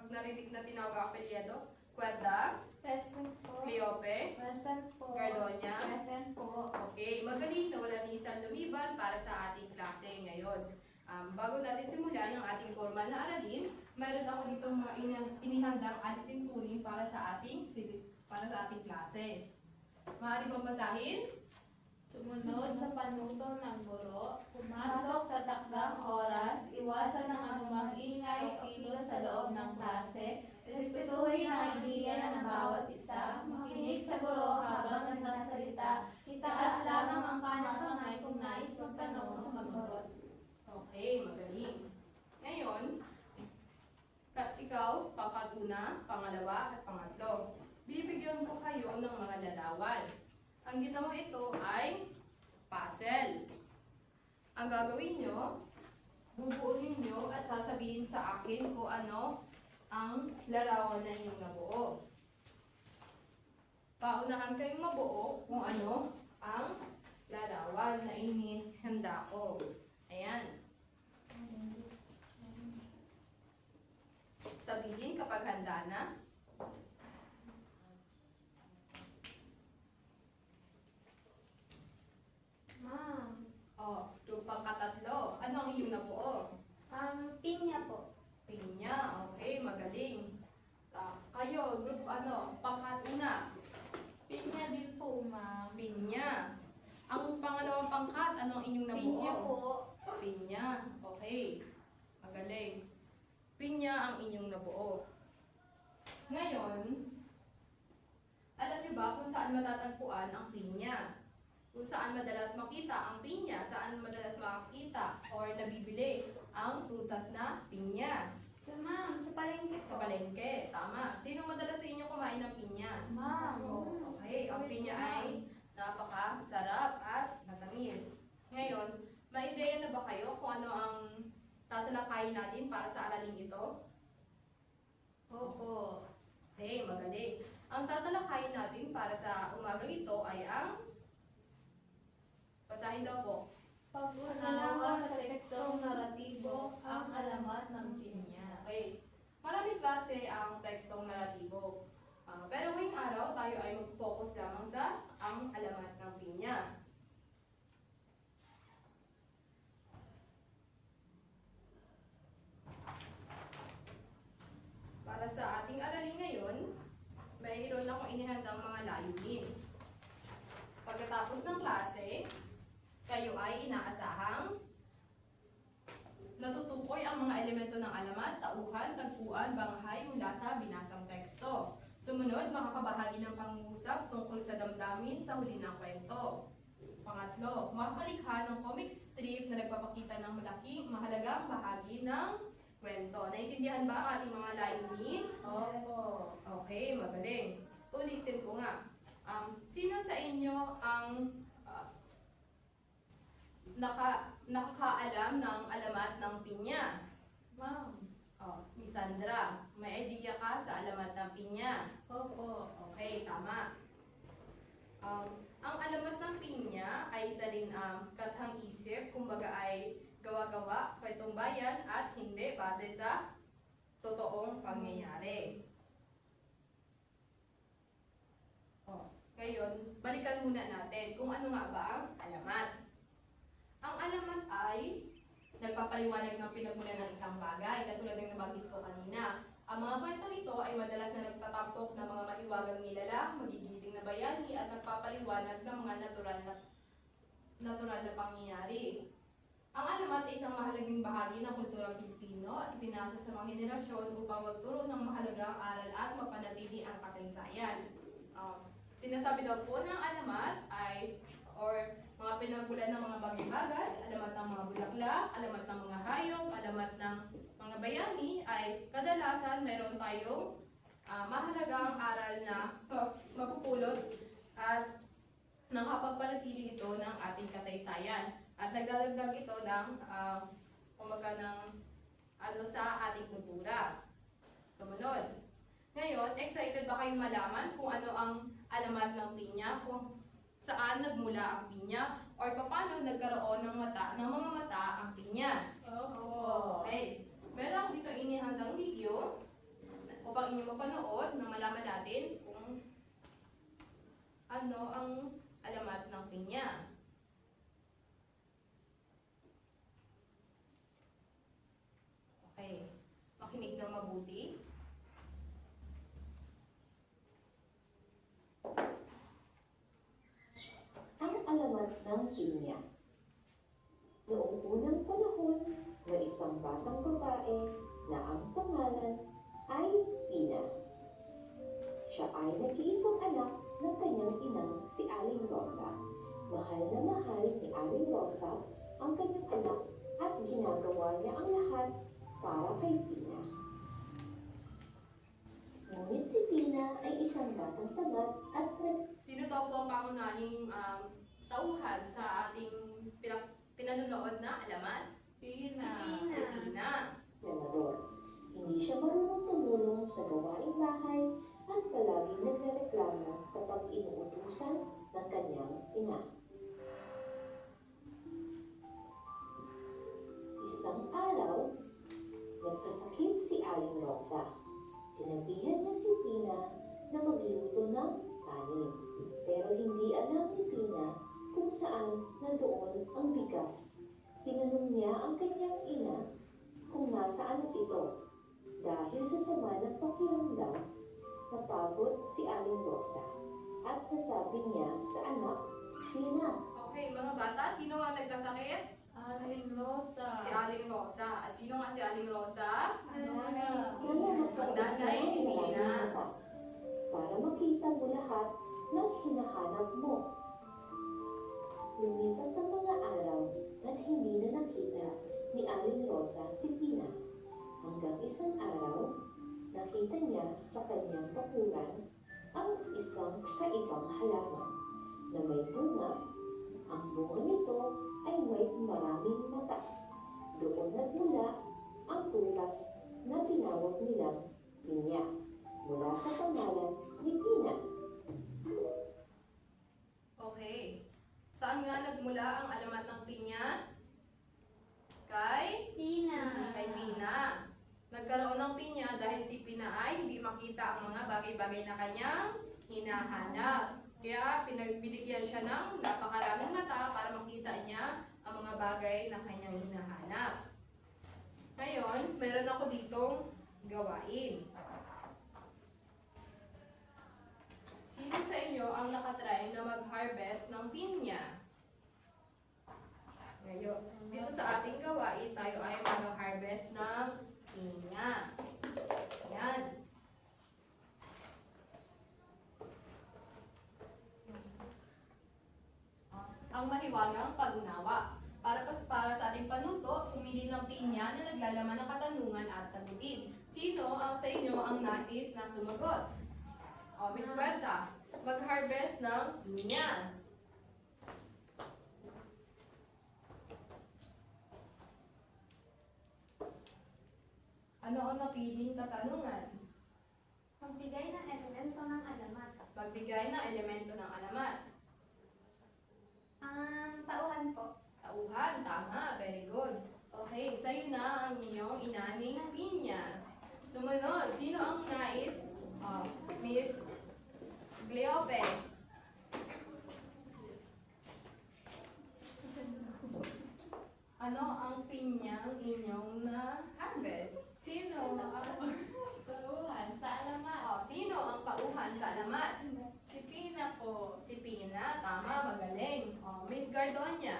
pag narinig na tinawag ang apelyido? Cuerda, Present po. Cleope, Present po. Gardonia. Present po. Okay, magaling na wala ni isang lumiban para sa ating klase ngayon. Bago natin simulan ang ating formal na aralin, mayroon ako dito mga inihandang ating tuntunin para sa ating klase. Maaari bang basahin? Sumunod sa panuto ng guro, pumasok sa takdang oras, iwasan ang anumang ingay o kilos sa loob ng klase, respetuhin ang ideya ng bawat isa, makinig sa guro habang nagsasalita, itaas lamang ang kanang kamay kung nais magtanong o sumagot. Okay, magaling. Ngayon, ikaw, pangkatuna, pangalawa, at pangatlo. Bibigyan ko kayo ng mga larawan. Ang ginawa ito ay puzzle. Ang gagawin nyo, bubuuin nyo at sasabihin sa akin kung ano ang larawan na inyong nabuo. Paunahan kayong mabuo kung ano ang larawan na inihanda ko. Ayan. Sabihin kapag handa na. Ma'am, Yung pangkatatlo. Ano ang iyong nabuo? pinya po. Pinya. Okay, magaling. Kayo, group pangkatuna. Pinya din po, ma'am. Pinya. Ang pangalawang pangkat, ano ang inyong nabuo? Pinya po. Pinya. Okay. Magaling. Pinya ang inyong nabuo. Ngayon, alam niyo ba kung saan matatagpuan ang pinya? Kung saan madalas makita ang pinya, saan madalas makita or nabibili ang prutas na pinya? So, ma'am, sa palengke Sa po. palengke, tama. Sino madalas sa inyo kumain ng pinya? Ma'am. Okay, ang pinya ay napakasarap at matamis. Ngayon, may ideya na ba kayo kung ano ang tatalakayin natin para sa araling ito? Opo. Okay, magaling. Ang tatalakayin natin para sa umagang ito ay ang... Basahin daw po. Pag-unawa sa tekstong naratibo ang alamat ng pinya. Okay. Maraming klase ang tekstong naratibo. Pero ngayong araw, tayo ay mag-focus lamang sa ang alamat ng pinya. Para sa ating aralin ngayon, mayroon akong inihandang mga layunin. Pagkatapos ng klase, kayo ay inaasahang natutukoy ang mga elemento ng alamat, tauhan, tagpuan, banghay mula sa binasang teksto. Sumunod, makakabahagi ng pangungusap tungkol sa damdamin sa huli ng kwento. Pangatlo, makalikha ng comic strip na nagpapakita ng mahalagang bahagi ng kwento. Naintindihan ba ang ating mga layunin? Opo. Okay, magaling. Ulitin ko nga. Sino sa inyo ang nakakaalam ng alamat ng pinya? Ma'am. Miss Sandra, may idea ka sa alamat ng pinya? Opo. Okay, tama. Ang alamat ng pinya ay isa rin kathang isip, kumbaga ay gawa-gawa, kwentong bayan at hindi base sa totoong pangyayari. Ngayon, balikan muna natin kung ano nga ba ang alamat. Ang alamat ay nagpapaliwanag ng pinagmulan ng isang bagay, katulad ng nabanggit ko kanina. Ang mga kwentong ito ay madalas na nagtatampok ng mga maiwagang nilalang, magigiting na bayani at nagpapaliwanag ng mga natural na pangyayari. Ang alamat ay isang mahalagang bahagi ng kulturang Pilipino at ipinasa sa mga henerasyon upang magturo ng mahalagang aral at mapanatili ang kasaysayan. Sinasabi daw po ng alamat ay mga pinagmulan ng mga bagay-bagay, alamat ng mga bulaklak, alamat ng mga hayop, alamat ng mga bayani ay kadalasan mayroon tayong mahalagang aral na mapupulot at nakapagpanatili ito ng ating kasaysayan. At nagdadagdag ito ng sa ating kultura. Sumunod. Ngayon, excited ba kayong malaman kung ano ang alamat ng pinya, kung saan nagmula ang pinya, or paano nagkaroon ng mga mata ang pinya? Opo. Okay. Meron ako dito inihandang video upang inyong mapanood na malaman natin kung ano ang alamat ng pinya. Okay, makinig ng mabuti. Ang alamat ng pinya. Noong unang panahon, may isang batang babae na ang pangalan ay Pina. Siya ay nag-iisang anak ng kanyang inang si Aling Rosa. Mahal na mahal ni Aling Rosa ang kanyang anak at ginagawa niya ang lahat para kay Pina. Ngunit si Pina ay isang batang tamad at Sino daw po ang pangunahing tauhan sa ating pinanunood na alamat? Pina. Si Pina. nagnamador. Hindi siya marunong tumulong sa gawaing bahay at palaging nagrereklamo kapag inuutusan ng kanyang ina. Isang araw, nagkasakit si Aling Rosa. Sinabihan niya si Pina na magluto ng kanin. Pero hindi alam ni Pina kung saan nandoon ang bigas. Tinanong niya ang kanyang ina kung nasaan ito. Dahil sa sama ng pakiramdam, napagod si Aling Rosa at nasabi niya sa anak, Pina, Okay, mga bata, sino ang nagkasakit? Aling Rosa. Si Aling Rosa. At sino nga si Aling Rosa? Nona. sana magkaroon Ang nanay ka ng ni maraming Pina. mata para makita mo lahat ng hinahanap mo. Lumipas ang mga araw at hindi na nakita ni Aling Rosa si Pina. Hanggang isang araw, nakita niya sa kanyang bakuran ang isang kaibang halaman na may bunga. Ang bunga nito ay may maraming mata. Doon nagmula ang prutas na tinawag nilang pinya mula sa pangalan ni Pina. Okay. Saan nga nagmula ang alamat ng pinya? Kay Pina. Pina. Nagkaroon ng pinya dahil si Pina ay hindi makita ang mga bagay-bagay na kanyang hinahanap. Kaya pinagbibigyan siya ng napakaraming mata para makita niya ang mga bagay na kanyang hinahanap. Ngayon, meron ako ditong gawain. Sino sa inyo ang nakatry na mag-harvest ng pinya? Ngayon, dito sa ating gawain, tayo ay mag-harvest ng pinya. Yan. Ang mahiwagang pag-unawa. Para sa ating panuto, pumili ng pinya na naglalaman ng katanungan at sagutin. Sino ang sa inyo ang nais na sumagot? O, Miss Berta, mag-harvest ng pinya. Ano ang napiling katanungan? Magbigay ng elemento ng alamat. Magbigay ng elemento ng alamat. Ang tauhan po. Tauhan, tama. Very good. Okay, sa'yo na ang iyong inaning pinya. Sumunod, sino ang nais? Miss Cleope. Ano ang pinyang inyong na-harvest? Sino ang tauhan sa alamat? Sino ang pauhan sa alamat? Si Pina po. Si Pina, tama, magaling. Miss Gardonia.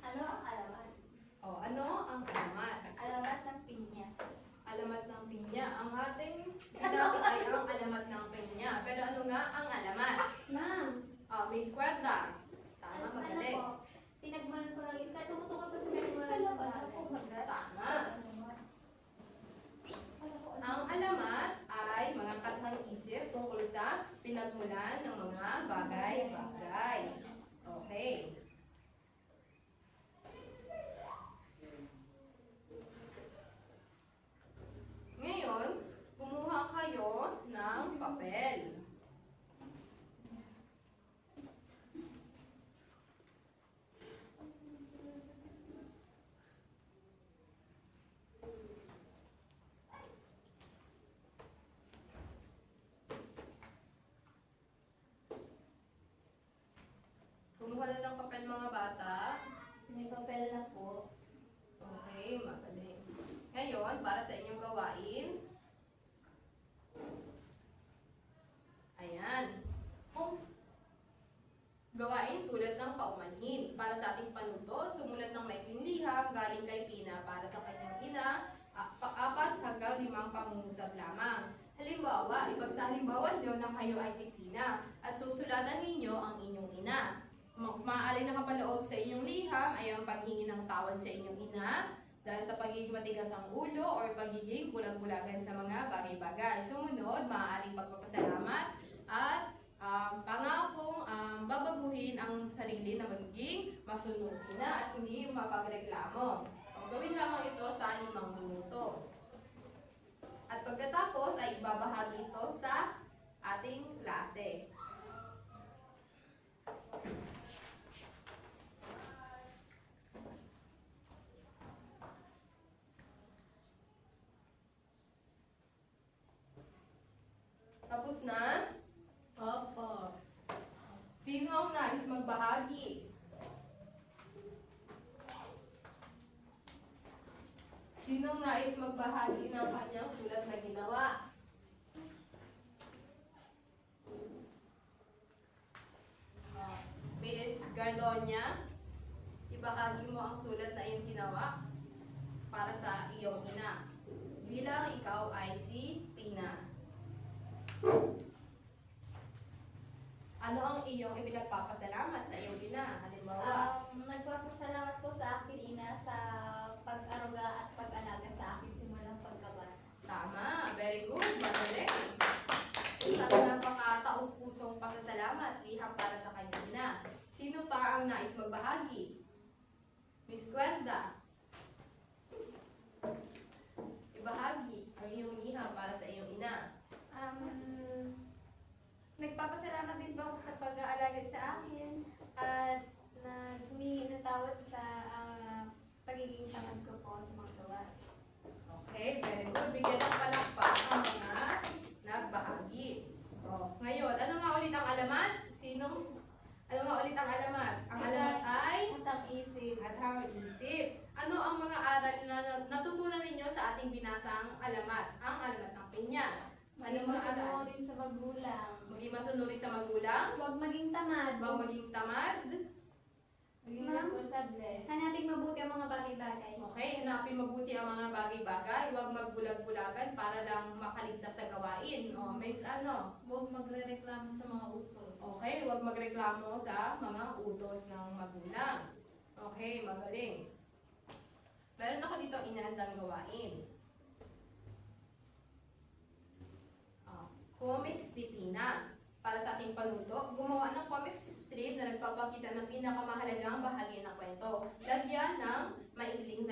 Ano ang alamat? Ano ang alamat? Alamat ng pinya. Alamat ng pinya. Ang ating binasa ay ang alamat ng pinya. Pero ano nga ang alamat? Ma'am. Miss Cuerda. Tama, magaling. Ano po? Tinagmulan ko lang yun. Kaya tumutukan ko sa pinagmulan sa bahay. Tama. Ang alamat ay mga kataang isip tungkol sa pinagmulan ng mga bagay-bagay. Okay. Ngayon, kumuha kayo ng papel. lamang. Halimbawa, ipagsahalimbawa nyo na kayo ay si Tina at susulatan ninyo ang inyong ina. Maaaring nakapaloob sa inyong liham ay ang paghingi ng tawad sa inyong ina dahil sa pagiging matigas ang ulo o pagiging bulag-bulagan sa mga bagay-bagay. Sumunod, maaaring pagpapasalamat at pangakong babaguhin ang sarili na magiging masunurin na at hindi mapagreklamo. Gawin lamang ito sa 5 minuto. At pagkatapos ay ibabahagi ito sa ating klase. Tapos na? Opo. Sino ang nais magbahagi? Sino ang nais magbahagi ng kanyang sulat na ginawa? Miss Gardonia, ibahagi mo ang sulat na iyong ginawa para sa iyong ina. Bilang ikaw ay si Pina. Ano ang iyong ipinagpapasalamat sa iyong ina? Halimbawa, Nagpapasalamat po sa akin ina sa pag-aruga at pag-alaga sa akin simulang pagkabata. tama. Very good. Magaling. Isang napaka-taos-pusong pasasalamat, liham para sa kanyang ina. Sino pa ang nais magbahagi? Miss Gwenda. Ibahagi ang iyong liham para sa iyong ina. Nagpapasalamat din po ako sa pag-aalaga sa akin at humingi ng tawad sa pagiging tamad ko po sa mga gawain. Okay, very good. Bigyan ng palakpak ang mga nagbahagi. Ngayon, ano nga ulit ang alamat? Ano nga ulit ang alamat? Ang alamat ay Hatang isip. hatang isip. Ano ang mga aral na natutunan ninyo sa ating binasang alamat? Ang alamat ng pinya. Ano Maging mga aral? masunurin sa magulang. Maging masunurin sa magulang. Huwag maging tamad. Huwag maging tamad. Maging Ma'am? responsable. Hanapin mabuti ang mga bagay-bagay. Okay, hanapin mabuti ang mga bagay-bagay. Huwag magbulag-bulagan para lang makaligtas sa gawain. O, Miss ano? Huwag magre-reklamo sa mga utos. Okay, huwag magreklamo sa mga utos ng magulang. Okay, magaling. Meron ako dito inahandang gawain. Comics si Pina. Para sa ating panuto, gumawa ng comics strip na nagpapakita ng pinakamahalagang bahagi ng kwento. Lagyan ng maikling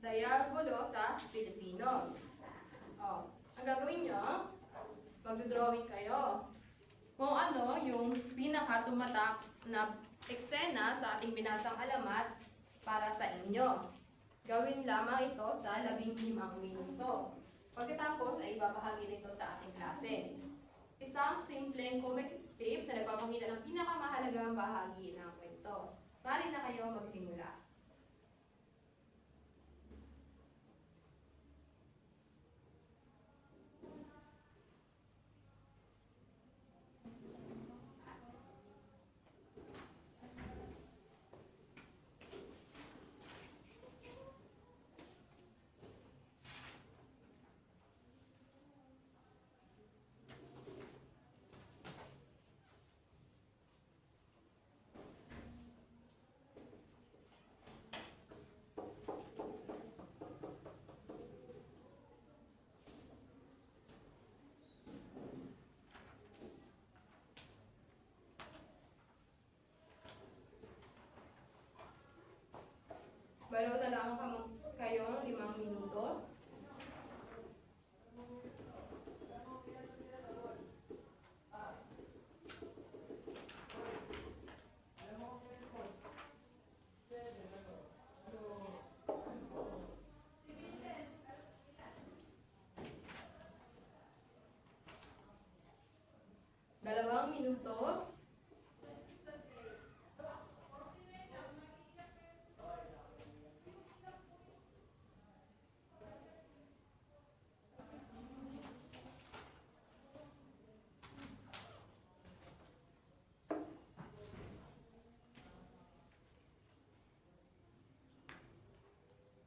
diagulo sa Pilipino. Ang gagawin nyo, mag-drawing kayo. Kung ano yung pinaka-tumatak na eksena sa ating binasang alamat para sa inyo. Gawin lamang ito sa 15 minuto. Pagkatapos ay ibabahagi nito sa ating klase. Isang simpleng comic strip na nagpapakita ng pinakamahalagang bahagi ng kwento. Maaari na kayo magsimula. Balo na lang kayong 5 minuto. Dalawang minuto.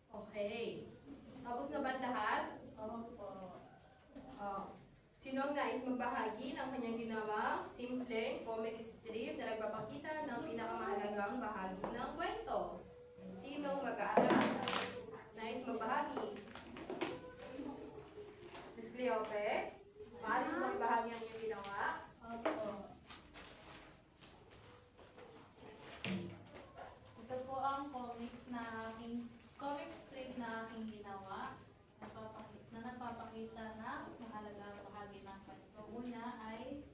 Okay. Tapos na ba lahat? Opo. Sino ang nais magbahagi ng kanyang ginawang simpleng comic strip na nagpapakita ng pinakamahalagang bahagi ng kwento? Sinong mag-aaral? Nais magbahagi? Miss Cleope, maaari mo bang ibahagi ang iyong ginawa? Opo. Ito po ang comic strip na aking ginawa na nagpapakita na mahalagang bahagi ng kwento. Una ay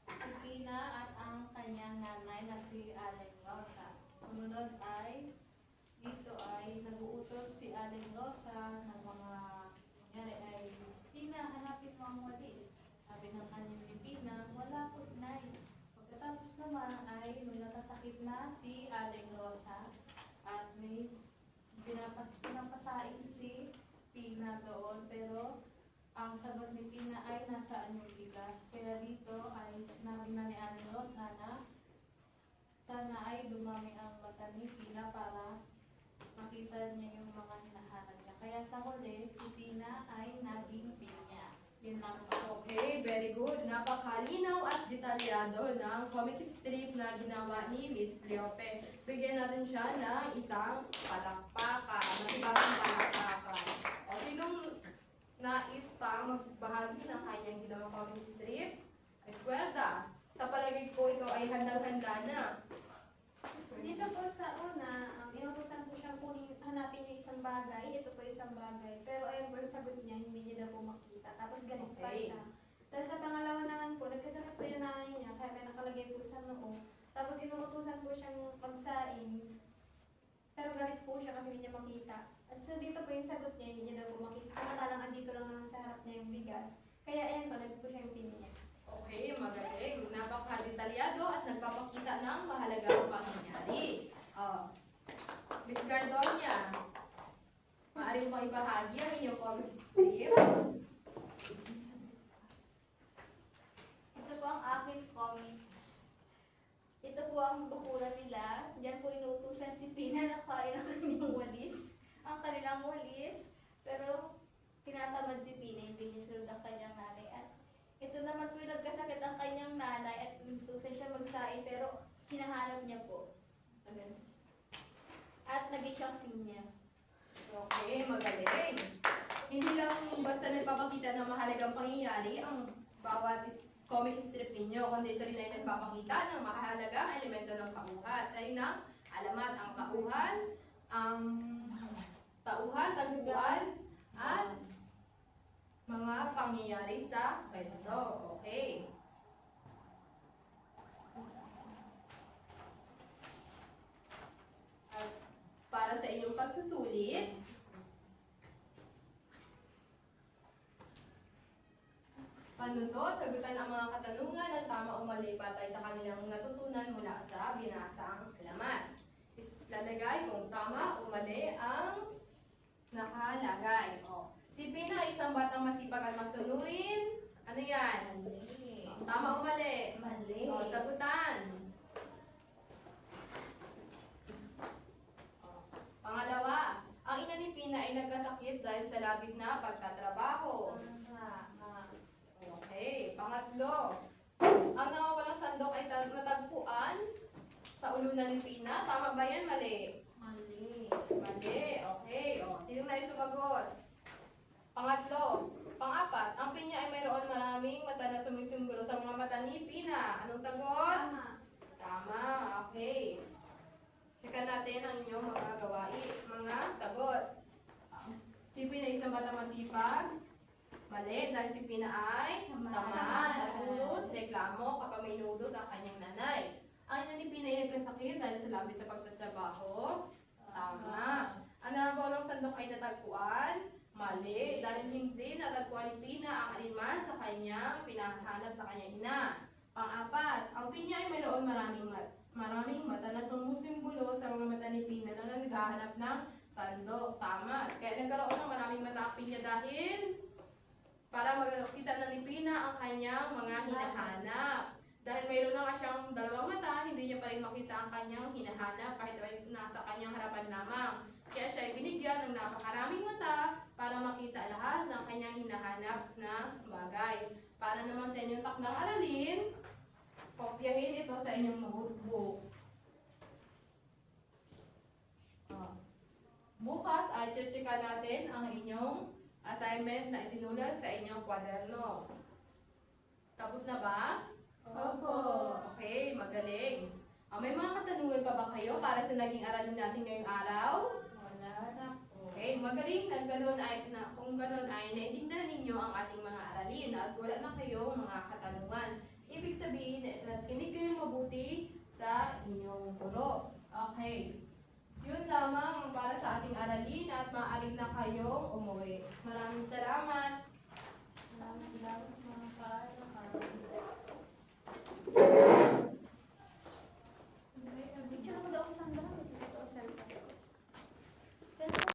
si Tina at ang kanyang nanay na si Aling Rosa. Sumunod ay dito ay nag-uutos si Aling Rosa ng mga nangyari ay Tina, hanapin mo ang walis. Sabi ng kanyang si Tina, wala po, Nay. Pagkatapos naman ay may nakasakit na si Aling Rosa at may pinapasain si Pina doon, pero ang sagot ni Pina ay nasaan yung bigas. Kaya dito ay sinabi na ni Aling Rosa na sana ay dumami ang mata ni Pina para makita niya yung mga hinahanap niya. Kaya sa huli, si Pina ay naging pinya. Yun lang po. Okay, very good. Napakalinaw at detalyado ng comic strip na ginawa ni Miss Cleope. Bigyan natin siya ng isang palakpakan. Matibagong palakpakan. O, sinong nais pa magbahagi ng kanyang ginawang comic strip? Eskwelta, sa palagay ko ikaw ay handang-handa na. Dito po sa una, inutusan po siyang hanapin yung isang bagay. Ito po isang bagay. Pero ayun po yung sagot niya, hindi niya daw po makita. Tapos ganito pa Okay. siya. Tapos sa pangalawa naman po, nagkasakit po yung nanay niya, kaya may nakalagay po sa noo. Tapos inutusan po siyang magsaing. Pero galit po siya kasi hindi niya makita. At so dito po yung sagot niya, hindi niya daw po makita. Samantalang andito lang naman sa harap niya yung bigas. Kaya ayan, palag po siya yung pin niya. Okay, magaling. Napakadetalyado at nagpapakita ng mahalagang pangyayari. Miss Gardonia, maaari mo bang ibahagi ang inyong comic strip? Ito po ang aking comics. Ito po ang bukulan nila. Diyan po inutusan si Pina na kain ang kanyang walis. Ang kanilang walis. Pero tinatamad si Pina, hindi niya sunod ang kanyang nanay. At ito naman po yung nagkasakit ang kanyang nanay at inutusan siya magsaing pero hinahanap niya po. Ganun. At naging siyang pinya. Okay, magaling. Hindi lang basta nagpapakita ng mahalagang pangyayari ang bawat comic strip ninyo, kundi ito rin ay nagpapakita ng mahalagang elemento ng tauhan. Tayo ng alamat ang tauhan, tagpuan, at mga pangyayari sa kwento. Okay. At para sa inyong pagsusulit, panuto, sagutan ang mga katanungan ng tama o mali batay sa kanilang natutunan mula sa binasang alamat. Lalagay kung tama o mali ang nakalagay. O, si Pina ay isang batang masipag at masunurin. Ano yan? Mali. Tama o mali? Mali. O, sagutan. O, pangalawa, ang ina ni Pina ay nagkasakit dahil sa labis na pagtatrabaho. Okay, pangatlo. Ang nawawalang sandok ay natagpuan sa ulunan ni Pina. Tama ba yan? Mali. Mali. Mali. Okay. O, sino na sumagot? Pangatlo. Pang-apat, ang pinya ay mayroon maraming mata na sumisimbolo sa mga mata ni Pina. Anong sagot? Tama. Tama. Okay. Checkan natin ang inyong mga gawain. Mga sagot. Si Pina ay isang bata masipag. Mali, dahil si Pina ay tamad, nasulos, reklamo kapag may inuutos ang kanyang nanay. Ang ina ni Pina ay nagkasakit dahil sa labis na pagtatrabaho. Tama. Ang nabawalang sandok ay natagpuan. Mali, dahil hindi natagpuan ni Pina ang aliman sa kanyang pinahanap sa kanyang ina. Pang-apat, ang Pina ay mayroon maraming mata na sumusimbolo sa mga mata ni Pina na naghahanap ng sandok. Tama. Kaya nagkaroon ng maraming mata ang Pina dahil para makita na ni Pina ang kanyang mga hinahanap. Dahil mayroon na nga siyang dalawang mata, hindi niya pa rin makita ang kanyang hinahanap kahit ay nasa kanyang harapan lamang. Kaya siya ay binigyan ng napakaraming mata para makita lahat ng kanyang hinahanap na bagay. Para para naman sa inyong takdang aralin, kopyahin ito sa inyong notebook. Bukas ay check natin ang inyong assignment na isinulat sa inyong kwaderno. Tapos na ba? Opo. Okay, magaling. May mga katanungan pa ba kayo para sa naging aralin natin ngayong araw? Wala na po. Okay, magaling kung ganun ay naiintindihan ninyo ang ating mga aralin at wala na kayong mga katanungan. Ibig sabihin na kinig kayong mabuti sa inyong guro. Okay. Yun lamang para sa ating aralin at maaari na kayong umuwi. Maraming salamat.